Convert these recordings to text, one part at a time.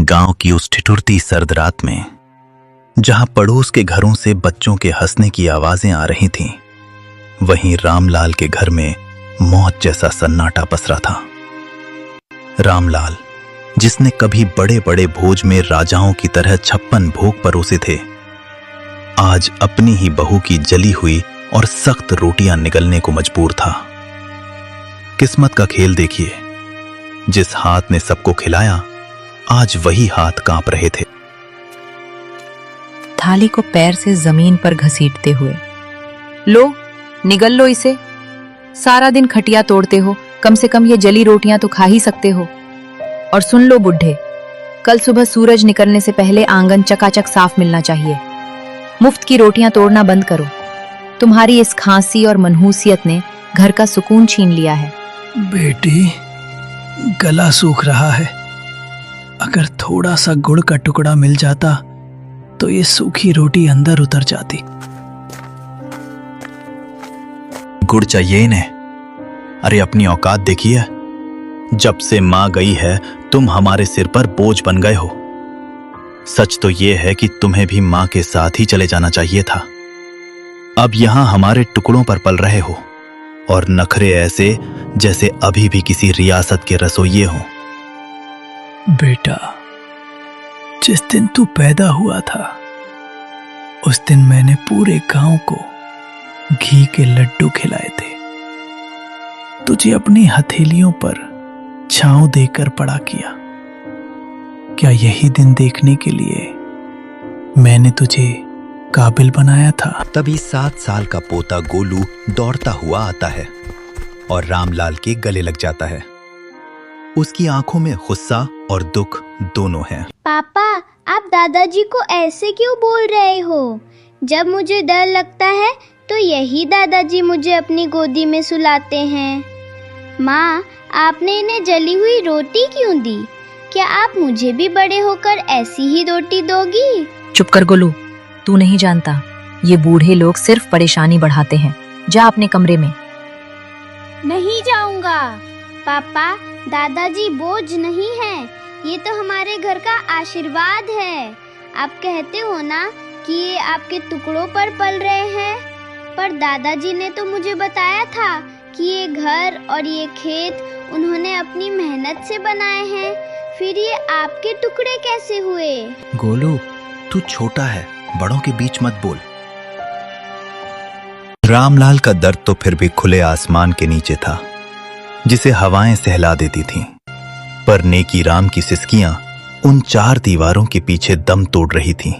गांव की उस ठिठुरती सर्द रात में, जहां पड़ोस के घरों से बच्चों के हंसने की आवाजें आ रही थीं, वहीं रामलाल के घर में मौत जैसा सन्नाटा पसरा था। रामलाल, जिसने कभी बड़े बड़े भोज में राजाओं की तरह 56 भोग परोसे थे, आज अपनी ही बहू की जली हुई और सख्त रोटियां निगलने को मजबूर था। किस्मत का खेल देखिए, जिस हाथ ने सबको खिलाया, आज वही हाथ कांप रहे थे। थाली को पैर से जमीन पर घसीटते हुए, लो निगल लो इसे, सारा दिन खटिया तोड़ते हो, कम से कम ये जली रोटियां तो खा ही सकते हो। और सुन लो बुढ़े, कल सुबह सूरज निकलने से पहले आंगन चकाचक साफ मिलना चाहिए। मुफ्त की रोटियां तोड़ना बंद करो। तुम्हारी इस खांसी और मनहूसियत ने घर का सुकून छीन लिया है। बेटी, गला सूख रहा है। अगर थोड़ा सा गुड़ का टुकड़ा मिल जाता तो ये सूखी रोटी अंदर उतर जाती। गुड़ चाहिए इन्हें? अरे अपनी औकात देखिए। जब से मां गई है, तुम हमारे सिर पर बोझ बन गए हो। सच तो यह है कि तुम्हें भी मां के साथ ही चले जाना चाहिए था। अब यहां हमारे टुकड़ों पर पल रहे हो, और नखरे ऐसे जैसे अभी भी किसी रियासत के रसोइये हों। बेटा, जिस दिन तू पैदा हुआ था, उस दिन मैंने पूरे गांव को घी के लड्डू खिलाए थे। तुझे अपनी हथेलियों पर छांव देकर बड़ा किया। क्या यही दिन देखने के लिए मैंने तुझे काबिल बनाया था? तभी 7 साल का पोता गोलू दौड़ता हुआ आता है और रामलाल के गले लग जाता है। उसकी आंखों में गुस्सा और दुख दोनों हैं। पापा, आप दादाजी को ऐसे क्यों बोल रहे हो? जब मुझे डर लगता है तो यही दादाजी मुझे अपनी गोदी में सुलाते हैं। माँ, आपने इन्हें जली हुई रोटी क्यों दी? क्या आप मुझे भी बड़े होकर ऐसी ही रोटी दोगी? चुप कर गोलू, तू नहीं जानता, ये बूढ़े लोग सिर्फ परेशानी बढ़ाते हैं। जा अपने कमरे में। नहीं जाऊंगा। पापा, दादाजी बोझ नहीं है, ये तो हमारे घर का आशीर्वाद है। आप कहते हो ना कि ये आपके टुकड़ों पर पल रहे हैं, पर दादाजी ने तो मुझे बताया था कि ये घर और ये खेत उन्होंने अपनी मेहनत से बनाए हैं। फिर ये आपके टुकड़े कैसे हुए? गोलू, तू छोटा है, बड़ों के बीच मत बोल। रामलाल का दर्द तो फिर भी खुले आसमान के नीचे था, जिसे हवाएं सहला देती थीं, पर नेकी राम की सिसकियां उन 4 दीवारों के पीछे दम तोड़ रही थीं,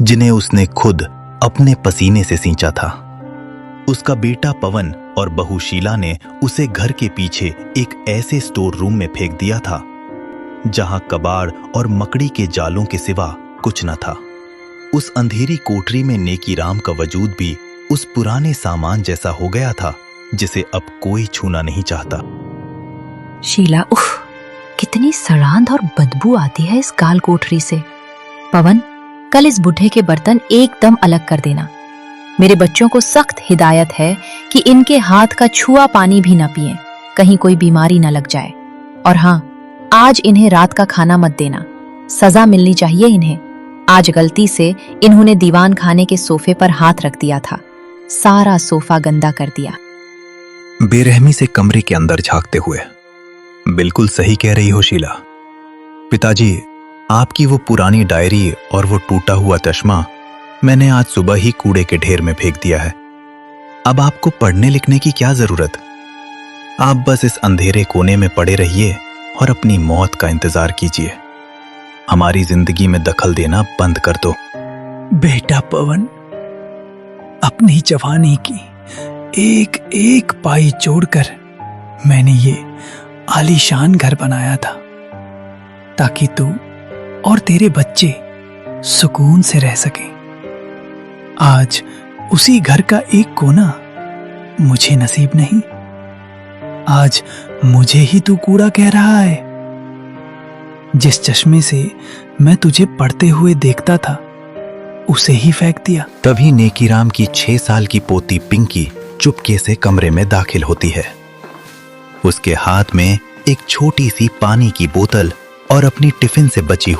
जिन्हें उसने खुद अपने पसीने से सींचा था। उसका बेटा पवन और बहू शीला ने उसे घर के पीछे एक ऐसे स्टोर रूम में फेंक दिया था, जहां कबाड़ और मकड़ी के जालों के सिवा कुछ न था। उस अंधेरी कोठरी में नेकी राम का वजूद भी उस पुराने सामान जैसा हो गया था, जिसे अब कोई छूना नहीं चाहता। शीला, उफ, कितनी सड़ांध और बदबू आती है इस काल कोठरी से। पवन, कल इस बुढ़े के बर्तन एकदम अलग कर देना। मेरे बच्चों को सख्त हिदायत है कि इनके हाथ का छुआ पानी भी ना पिएं, कहीं कोई बीमारी ना लग जाए। और हाँ, आज इन्हें रात का खाना मत देना, सजा मिलनी चाहिए इन्हें। आज गलती से इन्होंने दीवान खाने के सोफे पर हाथ रख दिया था, सारा सोफा गंदा कर दिया। बेरहमी से कमरे के अंदर झांकते हुए, बिल्कुल सही कह रही हो शीला। पिताजी, आपकी वो पुरानी डायरी और वो टूटा हुआ चश्मा मैंने आज सुबह ही कूड़े के ढेर में फेंक दिया है। अब आपको पढ़ने लिखने की क्या जरूरत? आप बस इस अंधेरे कोने में पड़े रहिए और अपनी मौत का इंतजार कीजिए। हमारी जिंदगी में दखल देना बंद कर दो। बेटा पवन, अपनी जवानी की एक एक पाई जोड़कर मैंने ये आलीशान घर बनाया था, ताकि तू और तेरे बच्चे सुकून से रह सकें। आज उसी घर का एक कोना मुझे नसीब नहीं। आज मुझे ही तू कूड़ा कह रहा है। जिस चश्मे से मैं तुझे पढ़ते हुए देखता था, उसे ही फेंक दिया। तभी नेकीराम की 6 साल की पोती पिंकी चुपके से कमरे में दाखिल होती है। उसके हाथ में एक छोटी सी पानी की बोतल और अपनी टिफिन से बची